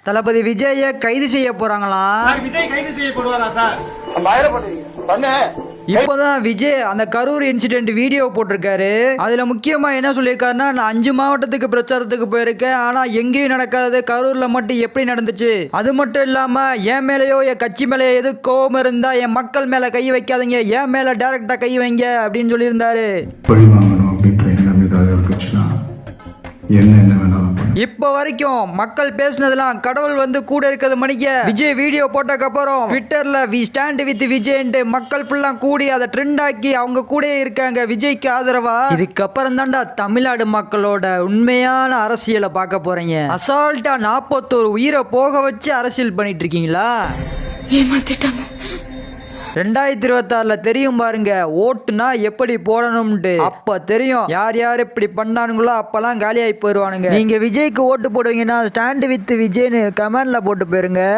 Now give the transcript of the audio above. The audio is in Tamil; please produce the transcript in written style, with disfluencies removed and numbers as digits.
தளபதி விஜய கைது செய்ய போறாங்களாம். விஜய் கைது செய்யப்படுவாரா சார்? இப்போதான் விஜய் அந்த கரூர் இன்சிடென்ட் வீடியோ போட்டிருக்காரு. அதுல முக்கியமா என்ன சொல்லியிருக்காருன்னா, நான் 5 மாவட்டத்துக்கு பிரச்சாரத்துக்கு போயிருக்கேன், ஆனா எங்கேயும் நடக்காது, கரூர்ல மட்டும் எப்படி நடந்துச்சு. அது மட்டும் இல்லாம என் மேலேயோ என் கட்சி மேலேயோ எது கோபம் இருந்தா என் மக்கள் மேல கை வைக்காதீங்க, என் மேல டைரக்டா கை வைங்க அப்படின்னு சொல்லியிருந்தாரு. இப்ப வரைக்கும் மக்கள் பேசினதெல்லாம் கடவுள் வந்து கூட இருக்கிறது மணிக்க விஜய் வீடியோ போட்டதுக்கு அப்புறம் ட்விட்டர்ல வி ஸ்டாண்ட் வித் விஜய் மக்கள் ஃபுல்லா கூடி அதை ட்ரெண்ட் ஆக்கி அவங்க கூட இருக்காங்க விஜய்க்கு ஆதரவா. இதுக்கப்புறம் தான்டா தமிழ்நாடு மக்களோட உண்மையான அரசியலை பார்க்க போறீங்க. அசால்ட்டா 41 உயிரை போக வச்சு அரசியல் பண்ணிட்டு இருக்கீங்களா? 2026ல தெரியும் பாருங்க ஓட்டுனா எப்படி போடணும்ட்டு. அப்ப தெரியும் யார் யார் இப்படி பண்ணானுங்களோ அப்பெல்லாம் காலியாகி போயிடுவானுங்க. நீங்க விஜய்க்கு ஓட்டு போடுவீங்கன்னா ஸ்டாண்ட் வித் விஜய்னு கமெண்ட்ல போட்டு போயிருங்க.